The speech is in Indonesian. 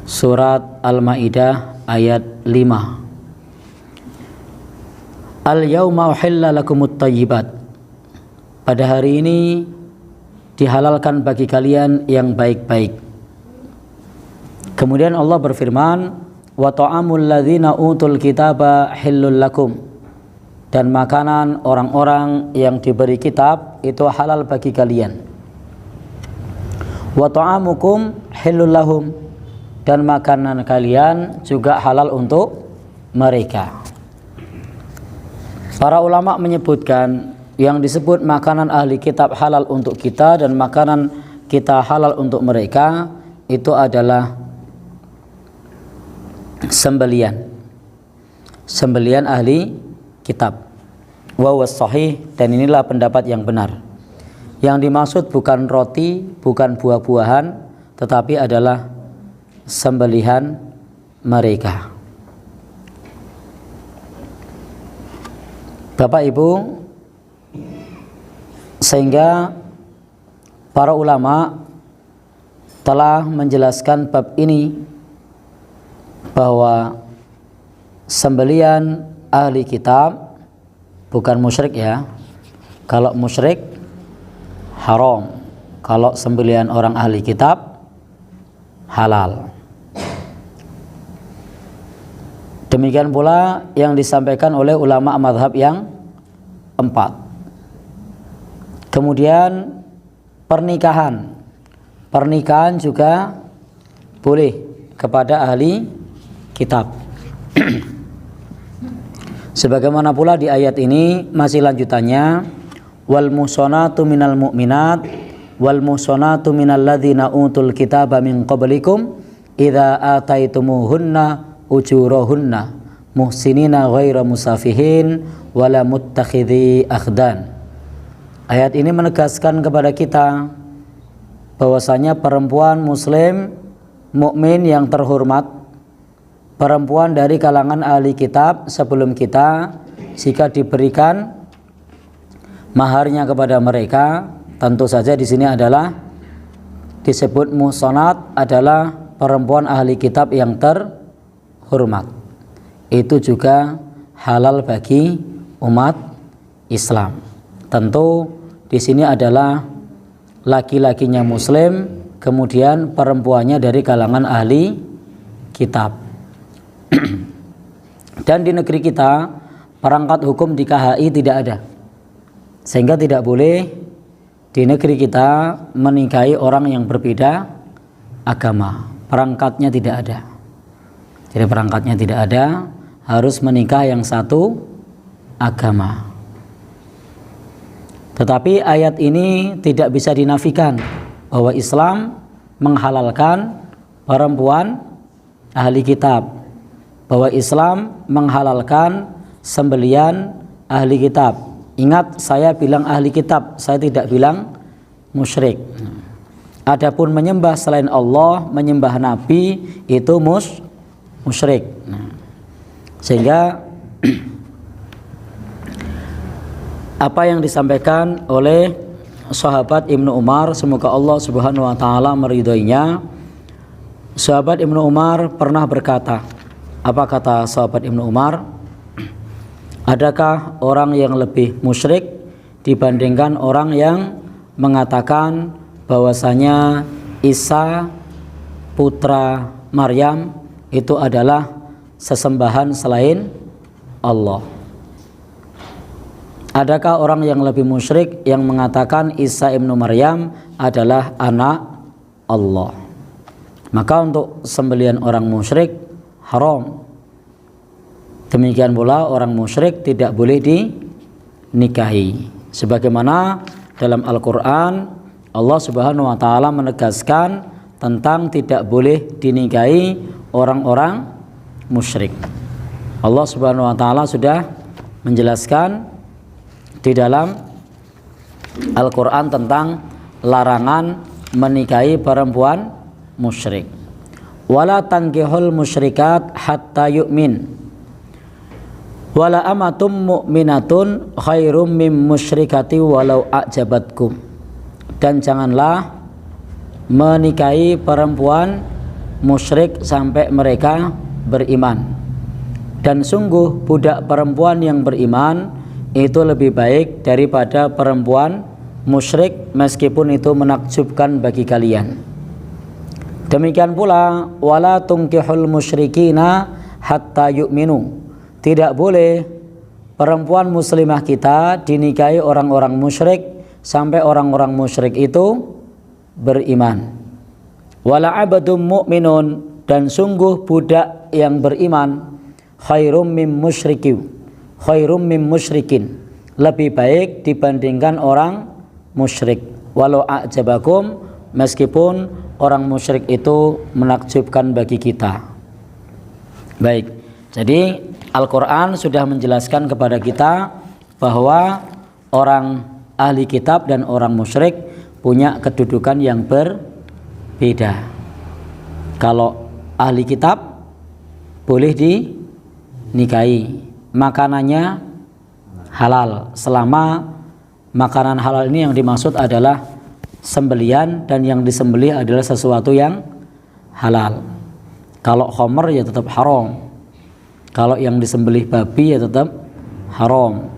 Surat Al-Maidah ayat 5. Al-yauma uhilla lakumut thayyibat. Pada hari ini dihalalkan bagi kalian yang baik-baik. Kemudian Allah berfirman, wa ta'amul ladzina utul kitaba hillul lakum. Dan makanan orang-orang yang diberi kitab itu halal bagi kalian. Wa ta'amukum hillul lahum. Dan makanan kalian juga halal untuk mereka. Para ulama menyebutkan yang disebut makanan ahli kitab halal untuk kita dan makanan kita halal untuk mereka itu adalah sembelian ahli kitab. Wa huwa shahih, dan inilah pendapat yang benar. Yang dimaksud bukan roti, bukan buah-buahan, tetapi adalah sembelihan mereka. Bapak Ibu, sehingga para ulama telah menjelaskan bab ini bahwa sembelian ahli kitab bukan musyrik ya. Kalau musyrik haram, kalau sembelian orang ahli kitab halal. Demikian pula yang disampaikan oleh ulama mazhab yang 4. Kemudian pernikahan juga boleh kepada ahli kitab. Sebagaimana pula di ayat ini masih lanjutannya, wal muhsanatu minal mu'minat wal muhsanatu minal ladzina utul kitaba min qablikum idza ataitumuhunna ujurahunna muhsinina ghaira musafihin wala muttakhidhi akhdan. Ayat ini menegaskan kepada kita bahwasanya perempuan muslim mukmin yang terhormat, perempuan dari kalangan ahli kitab sebelum kita, jika diberikan maharnya kepada mereka, tentu saja di sini adalah disebut muhsanat adalah perempuan ahli kitab yang terhormat. Itu juga halal bagi umat Islam. Tentu di sini adalah laki-lakinya muslim, kemudian perempuannya dari kalangan ahli kitab. Dan di negeri kita perangkat hukum di KHI tidak ada, sehingga tidak boleh di negeri kita menikahi orang yang berbeda agama. Perangkatnya tidak ada. Jadi perangkatnya tidak ada, harus menikah yang satu agama. Tetapi ayat ini tidak bisa dinafikan bahwa Islam menghalalkan perempuan ahli kitab, bahwa Islam menghalalkan sembelian ahli kitab. Ingat, saya bilang ahli kitab, saya tidak bilang musyrik. Adapun menyembah selain Allah, menyembah Nabi, itu musyrik. Sehingga apa yang disampaikan oleh sahabat Ibnu Umar, semoga Allah Subhanahu wa taala meridhoinya. Sahabat Ibnu Umar pernah berkata, apa kata sahabat Ibnu Umar? Adakah orang yang lebih musyrik dibandingkan orang yang mengatakan bahwasanya Isa putra Maryam itu adalah sesembahan selain Allah? Adakah orang yang lebih musyrik yang mengatakan Isa ibnu Maryam adalah anak Allah? Maka untuk sembelian orang musyrik haram. Demikian pula orang musyrik tidak boleh dinikahi. Sebagaimana dalam Al-Quran Allah Subhanahu wa taala menegaskan tentang tidak boleh dinikahi orang-orang musyrik. Allah Subhanahu wa taala sudah menjelaskan di dalam Al-Quran tentang larangan menikahi perempuan musyrik. Wala tankihul musyrikat hatta yu'min wala amatum mu'minatun khairum mim musyrikati walau a'jabatkum. Dan janganlah menikahi perempuan musyrik sampai mereka beriman. Dan sungguh budak perempuan yang beriman itu lebih baik daripada perempuan musyrik, meskipun itu menakjubkan bagi kalian. Demikian pula wala tunkihul musyrikina hatta yu'minu. Tidak boleh perempuan muslimah kita dinikahi orang-orang musyrik sampai orang-orang musyrik itu beriman. Wala abdum mu'minun, dan sungguh budak yang beriman khairum mim musyrikin, lebih baik dibandingkan orang musyrik. Walau a'jabakum, meskipun orang musyrik itu menakjubkan bagi kita. Baik, jadi Al-Quran sudah menjelaskan kepada kita bahwa orang ahli kitab dan orang musyrik punya kedudukan yang berbeda. Kalau ahli kitab boleh dinikahi, makanannya halal, selama makanan halal ini yang dimaksud adalah sembelian, dan yang disembelih adalah sesuatu yang halal. Kalau khamr ya tetap haram, kalau yang disembelih babi ya tetap haram.